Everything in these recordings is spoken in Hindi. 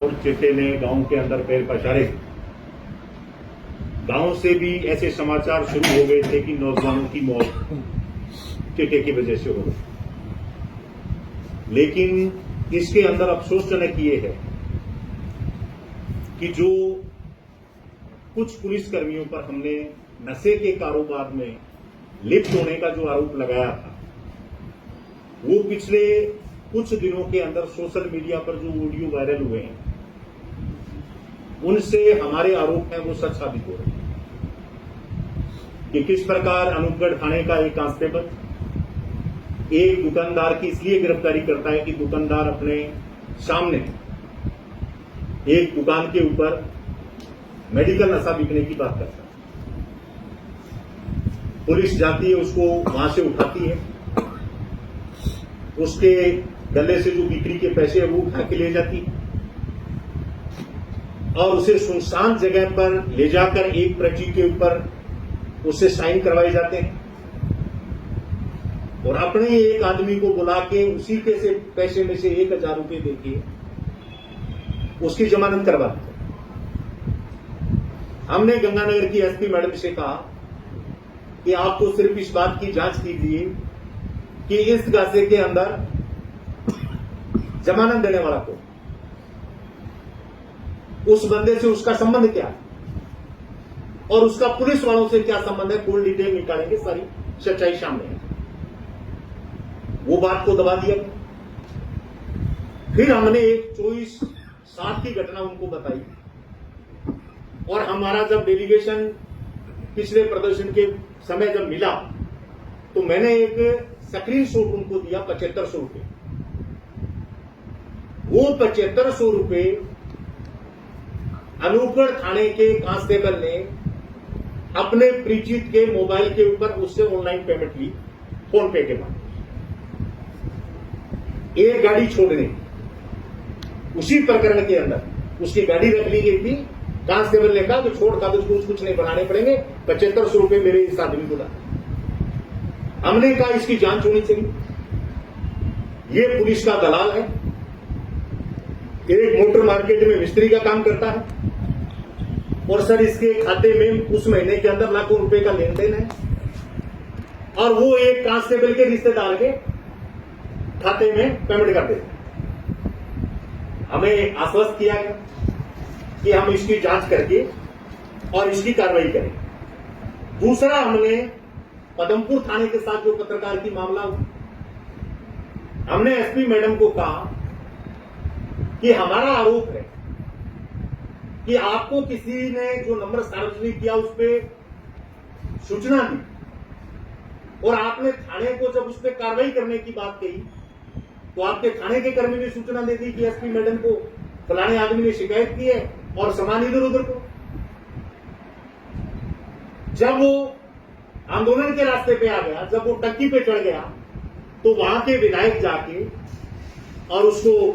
और चिट्टे ने गांव के अंदर पैर पसारे। गांव से भी ऐसे समाचार शुरू हो गए थे कि नौजवानों की मौत चिट्टे की वजह से हो गई। लेकिन इसके अंदर अफसोसजनक ये है कि जो कुछ पुलिसकर्मियों पर हमने नशे के कारोबार में लिप्त होने का जो आरोप लगाया था, वो पिछले कुछ दिनों के अंदर सोशल मीडिया पर जो वीडियो वायरल हुए हैं, उनसे हमारे आरोप हैं वो सच साबित हो रहे हैं कि किस प्रकार अनूपगढ़ थाने का एक कांस्टेबल एक दुकानदार की इसलिए गिरफ्तारी करता है कि दुकानदार अपने सामने एक दुकान के ऊपर मेडिकल नशा बिकने की बात करता है। पुलिस जाती है, उसको वहां से उठाती है, उसके गले से जो बिक्री के पैसे है वो उठा के ले जाती है और उसे सुनसान जगह पर ले जाकर एक पर्ची के ऊपर उससे साइन करवाए जाते हैं और अपने ही एक आदमी को बुला के उसी के से पैसे में से 1000 रुपए देके उसकी जमानत करवाते हैं। हमने गंगानगर की एसपी मैडम से कहा कि आप तो सिर्फ इस बात की जांच कीजिए कि इस गासे के अंदर जमानत देने वाला को उस बंदे से उसका संबंध क्या है और उसका पुलिस वालों से क्या संबंध है, फुल डिटेल निकालेंगे, सारी सच्चाई सामने है। वो बात को दबा दिया। फिर हमने एक 24/7 की घटना उनको बताई और हमारा जब डेलीगेशन पिछले प्रदर्शन के समय जब मिला तो मैंने एक स्क्रीन शॉट उनको दिया 7500 रुपए। वो 7500 रुपए अनूपगढ़ थाने के कांस्टेबल ने अपने परिचित के मोबाइल के ऊपर उससे ऑनलाइन पेमेंट ली, फोन पे के माध्यम से। एक गाड़ी छोड़ने उसी प्रकरण के अंदर उसकी गाड़ी रख ली गई थी। कांस्टेबल ने कहा कि छोड़ कागज कुछ नहीं बनाने पड़ेंगे, 7500 रुपए मेरे इस आदमी को डाल। हमने कहा इसकी जांच होनी चाहिए। ये पुलिस का दलाल है, एक मोटर मार्केट में मिस्त्री का काम करता है और सर इसके खाते में उस महीने के अंदर लाखों रुपए का लेन देन है और वो एक कांस्टेबल के रिश्तेदार के खाते में पेमेंट कर देते। हमें आश्वस्त किया गया कि हम इसकी जांच करके और इसकी कार्रवाई करें। दूसरा, हमने पदमपुर थाने के साथ जो पत्रकार की मामला हुआ, हमने एसपी मैडम को कहा कि हमारा आरोप है कि आपको किसी ने जो नंबर सार्वजनिक किया उस पर सूचना दी और आपने थाने को जब उस पर कार्रवाई करने की बात कही तो आपके थाने के कर्मी ने सूचना दे दी कि एसपी मैडम को फलाने आदमी ने शिकायत की है और सामान इधर उधर को। जब वो आंदोलन के रास्ते पे आ गया, जब वो टंकी पे चढ़ गया तो वहां के विधायक जाके और उसको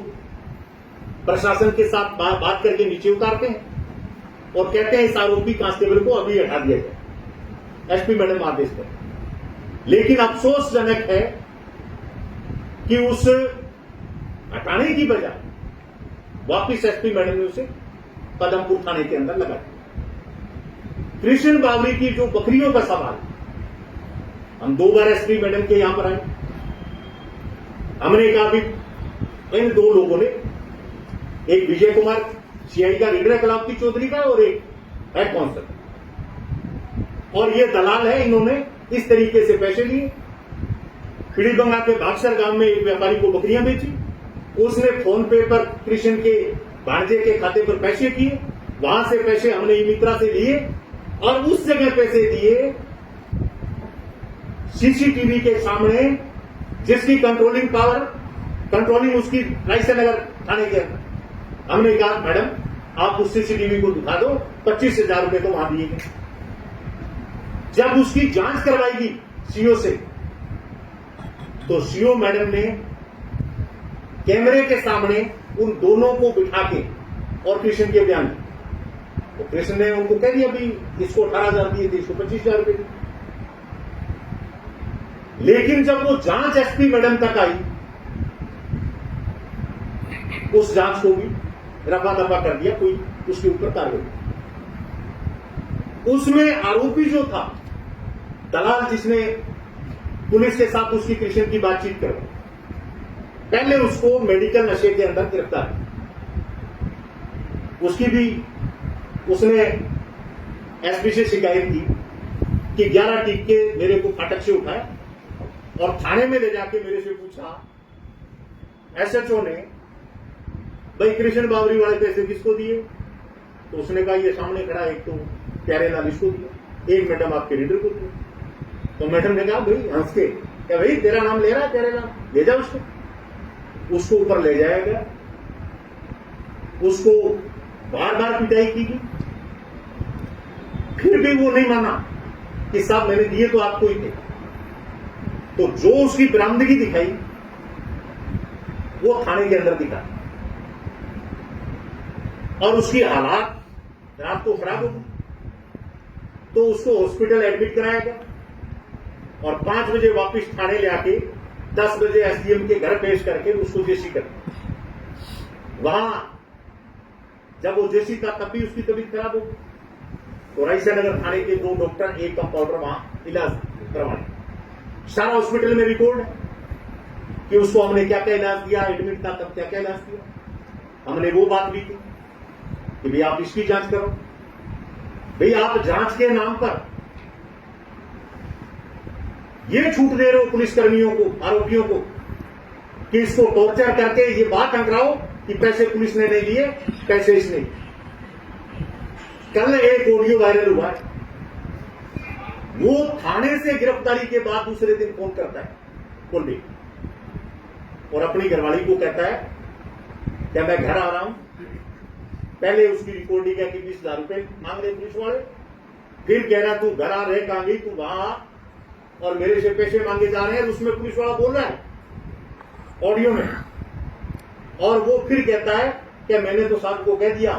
प्रशासन के साथ बात करके नीचे उतारते हैं और कहते हैं इस आरोपी कांस्टेबल को अभी हटा दिया जाए एसपी मैडम आदेश पर। लेकिन अफसोसजनक है कि उस हटाने की बजाय वापिस एसपी मैडम ने उसे पदमपुर थाने के अंदर लगा दिया। कृष्ण बावरी की जो बकरियों का सवाल, हम 2 बार एसपी मैडम के यहां पर आए। हमने कहा भी इन 2 लोगों ने, एक विजय कुमार सीआई का रीडर कलावती चौधरी का और एक हेड कांस्टेबल, और ये दलाल है, इन्होंने इस तरीके से पैसे लिए। पीड़ीबंगा के भागसर गांव में एक व्यापारी को बकरियां बेची, उसने फोन पे पर कृष्ण के भांजे के खाते पर पैसे किए, वहां से पैसे हमने ई मित्रा से लिए और उस जगह पैसे दिए सीसीटीवी के सामने, जिसकी कंट्रोलिंग पावर, कंट्रोलिंग उसकी रायसन नगर थाने के अंदर। हमने कहा मैडम आप उस सीसीटीवी को दिखा दो, 25,000 रुपए तो वहां दिए गए। जब उसकी जांच करवाएगी सीओ से तो सीओ मैडम ने कैमरे के सामने उन दोनों को बिठा के और कृष्ण के बयान, तो कृष्ण ने उनको कह दिया भी इसको 18,000 दिए थे, इसको 25,000 रुपए दिए। लेकिन जब वो जांच एसपी मैडम तक आई, उस जांच को भी रफा दफा कर दिया, कोई उसके ऊपर कार्रवाई। उसमें आरोपी जो था, दलाल जिसने पुलिस के साथ उसकी कृष्ण की बातचीत करवाई, पहले उसको मेडिकल नशे के अंदर गिरफ्तार किया। उसकी भी उसने एसपी से शिकायत की कि 11 टीके मेरे को फाटक से उठाए और थाने में ले जाके मेरे से पूछा एसएचओ ने, भाई कृष्ण बाबरी वाले पैसे किसको दिए? तो उसने कहा ये सामने खड़ा, एक तो प्यारेलाल इसको दिया, एक मैडम आपके रीडर को दिया। तो मैडम ने कहा भाई हंस के, क्या भाई तेरा नाम ले रहा है प्यारेलाल, ले जाओ उसको ऊपर ले जाया गया। उसको बार बार पिटाई की गई, फिर भी वो नहीं माना कि साहब मैंने दिए तो आपको ही थे। तो जो उसकी बरामदगी दिखाई वो थाने के अंदर दिखा और उसकी हालात रात को खराब हो गई। तो उसको हॉस्पिटल एडमिट कराया गया और 5 बजे वापस थाने ले आके 10 बजे एसडीएम के घर पेश करके उसको जेसी कर। वहां जब वो जेसी था तब भी उसकी तबीयत खराब हो गई। तो रायसा नगर थाने के 2 डॉक्टर, 1 कंपाउंडर वहां इलाज करवाने। सारा हॉस्पिटल में रिकॉर्ड है कि उसको हमने क्या क्या इलाज दिया, एडमिट था तब क्या क्या इलाज दिया। हमने वो बात भी की कि भाई आप इसकी जांच करो। भाई आप जांच के नाम पर ये छूट दे रहे हो पुलिसकर्मियों को, आरोपियों को, कि इसको टॉर्चर करके ये बात अंकराओ कि पैसे पुलिस ने नहीं लिए, पैसे इसने। कल एक ऑडियो वायरल हुआ है, वो थाने से गिरफ्तारी के बाद दूसरे दिन फोन करता है कुलदीप और अपनी घरवाली को कहता है क्या मैं घर आ रहा हूं। पहले उसकी रिकॉर्डिंग है कि 20,000 रुपए मांग रहे पुलिस वाले, फिर कह रहा तू घर आ रहे कहां गई, तू वहां आ और मेरे से पैसे मांगे जा रहे हैं। उसमें पुलिस वाला बोल रहा है ऑडियो में, और वो फिर कहता है कि मैंने तो साहब को कह दिया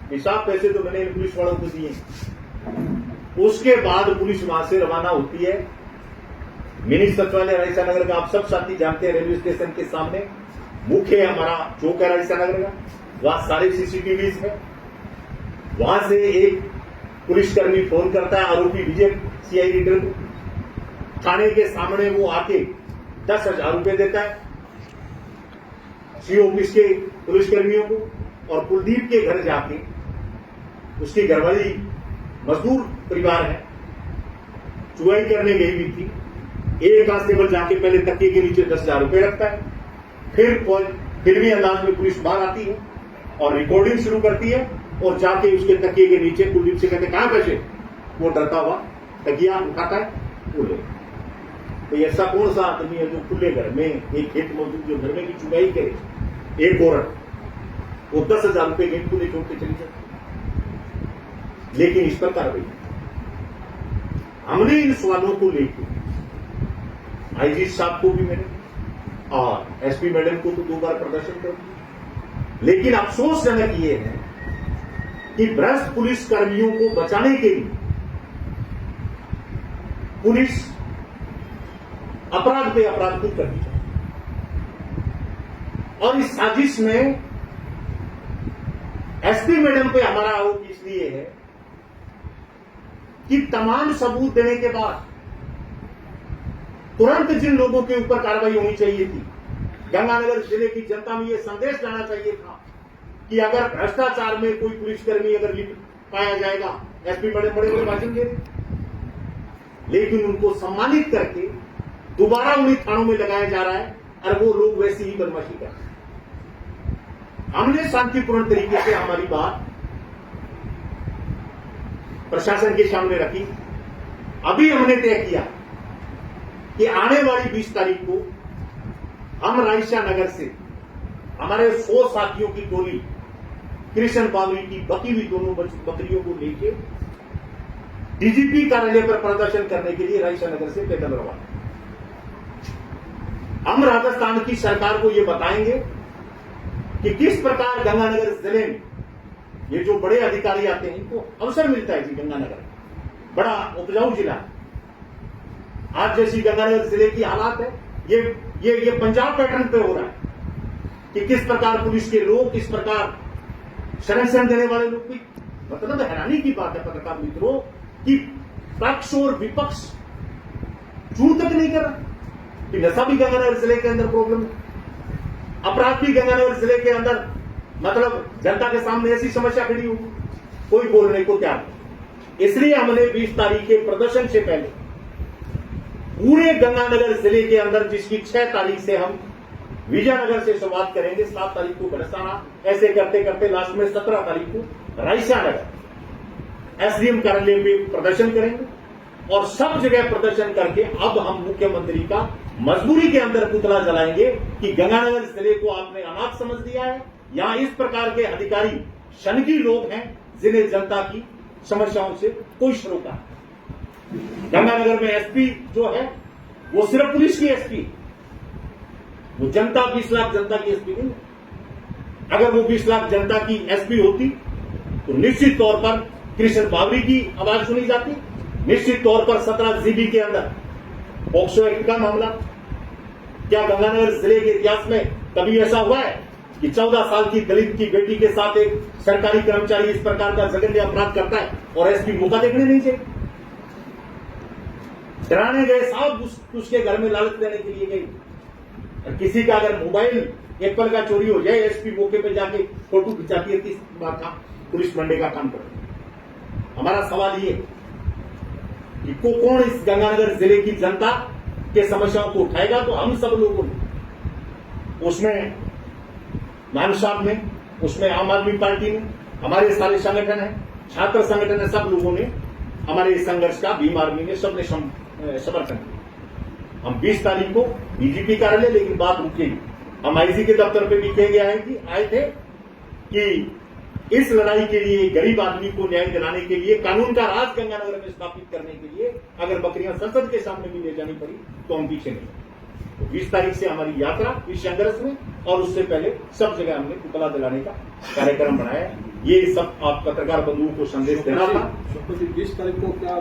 कि साहब पैसे तो मैंने इन पुलिस वालों को दिए। उसके बाद पुलिस वहां से रवाना होती है मिनी सचिवालय रायसा नगर का। आप सब साथी जानते हैं, रेलवे स्टेशन के सामने मुख्य हमारा चौक है रायसा नगर का, वहां सारे सीसीटीवीज है। वहां से एक पुलिसकर्मी फोन करता है आरोपी विजय सीआई रीडर को, थाने के सामने वो आके 10,000 रुपए देता है सी ऑफिस के पुलिसकर्मियों को, और कुलदीप के घर जाके, उसकी घरवाली मजदूर परिवार है, चुवाई करने गई हुई थी, एक कांस्टेबल जाके पहले तकिए के नीचे 10,000 रुपए रखता है। फिर फिल्मी अंदाज में पुलिस बाहर आती है और रिकॉर्डिंग शुरू करती है और जाके उसके तकिए के नीचे कुलदीप से कहते कहां पैसे? वो डरता हुआ तकिया उठाता है, वो ले। तो ऐसा कौन सा आदमी है जो खुले घर में एक खेत मजदूर जो घर में की चुनाई करे, एक औरत, वो 10,000 रुपए गेट को ले छोड़ के चली जाती। लेकिन इस पर कार्रवाई हमने इन सवालों को लेकर आईजी साहब को भी मैंने और एसपी मैडम को तो 2 बार प्रदर्शन कर दिया। लेकिन अफसोसजनक ये है कि भ्रष्ट पुलिस कर्मियों को बचाने के लिए पुलिस अपराध पे अपराध खुद करनी चाहिए। और इस साजिश में एसपी मैडम पे हमारा आरोप इसलिए है कि तमाम सबूत देने के बाद तुरंत जिन लोगों के ऊपर कार्रवाई होनी चाहिए थी, गंगानगर जिले की जनता में यह संदेश जाना चाहिए था कि अगर भ्रष्टाचार में कोई पुलिसकर्मी अगर लिप्त पाया जाएगा, एसपी मैडम बड़े बड़े भाषण दे, लेकिन उनको सम्मानित करके दोबारा उन्हीं थानों में लगाया जा रहा है और वो लोग वैसी ही बदमाशी कर रहे हैं। हमने शांतिपूर्ण तरीके से हमारी बात प्रशासन के सामने रखी। अभी हमने तय किया कि आने वाली 20 तारीख को हम रायसा नगर से हमारे 100 साथियों की टोली कृष्ण बाबरी की बकी हुई दोनों बकरियों को लेके डीजीपी कार्यालय पर प्रदर्शन करने के लिए रायसा नगर से पैदल रवाना। हम राजस्थान की सरकार को यह बताएंगे कि किस प्रकार गंगानगर जिले में ये जो बड़े अधिकारी आते हैं इनको अवसर मिलता है। जी गंगानगर बड़ा उपजाऊ जिला है, आज जैसी गंगानगर जिले की हालात है, ये पंजाब पैटर्न पे हो रहा है कि किस प्रकार पुलिस के लोग किस प्रकार संरक्षण देने वाले लोग भी, मतलब हैरानी की बात है पत्रकार मित्रों कि पक्ष और विपक्ष चूं तक नहीं कर रहा कि नशा भी गंगानगर जिले के अंदर प्रॉब्लम है, अपराध भी गंगानगर जिले के अंदर, मतलब जनता के सामने ऐसी समस्या खड़ी होगी, कोई बोलने को तैयार नहीं। इसलिए हमने 20 तारीख के प्रदर्शन से पहले पूरे गंगानगर जिले के अंदर, जिसकी 6 तारीख से हम विजयनगर से शुरुआत करेंगे, 7 तारीख को बरसाना, ऐसे करते करते लास्ट में 17 तारीख को रायसा नगर एसडीएम कार्यालय में प्रदर्शन करेंगे और सब जगह प्रदर्शन करके अब हम मुख्यमंत्री का मजबूरी के अंदर पुतला जलाएंगे कि गंगानगर जिले को आपने अनाथ समझ दिया है। यहां इस प्रकार के अधिकारी शनकी लोग हैं जिन्हें जनता की समस्याओं से कोई सरोकार नहीं। गंगानगर में एसपी जो है वो सिर्फ पुलिस की एसपी, वो जनता 20 लाख जनता की एसपी नहीं। अगर वो 20 लाख जनता की एसपी होती तो निश्चित तौर पर कृष्ण बाबरी की आवाज सुनी जाती, निश्चित तौर पर 17 जीबी के अंदर पॉक्सो एक्ट का मामला। क्या गंगानगर जिले के इतिहास में कभी ऐसा हुआ है कि 14 साल की दलित की बेटी के साथ एक सरकारी कर्मचारी इस प्रकार का जघन्य अपराध करता है और एसपी मौका देखने नहीं चाहिए? डराने गए साहब, उसके घर में लालच देने के लिए गई। किसी का अगर मोबाइल एप्पल का चोरी हो जाए, एसपी मौके पे जाके फोटो खिंचाती है, किस बात का पुलिस मंडे का काम कर। हमारा सवाल ये कि कौन इस गंगानगर जिले की जनता के समस्याओं को उठाएगा? तो हम सब लोगों ने, उसमें मान साहब ने, उसमें आम आदमी पार्टी ने, हमारे सारे संगठन है, छात्र संगठन है, सब लोगों ने हमारे इस संघर्ष का, भीम आर्मी ने, सबने समर्थन किया। हम 20 तारीख को डीजीपी कार्यालय, लेकिन बात रुकेगी, हम आईजी के दफ्तर पे भी कह गया है कि आए थे कि इस लड़ाई के लिए, गरीब आदमी को न्याय दिलाने के लिए, कानून का राज गंगानगर में स्थापित करने के लिए अगर बकरियां संसद के सामने भी ले जानी पड़ी तो हम पीछे नहीं। तो 20 तारीख से हमारी यात्रा इस संघर्ष में, और उससे पहले सब जगह हमने पुतला दिलाने का कार्यक्रम बनाया। ये सब आप पत्रकार बंधुओं को संदेश देना था। 20 तारीख को क्या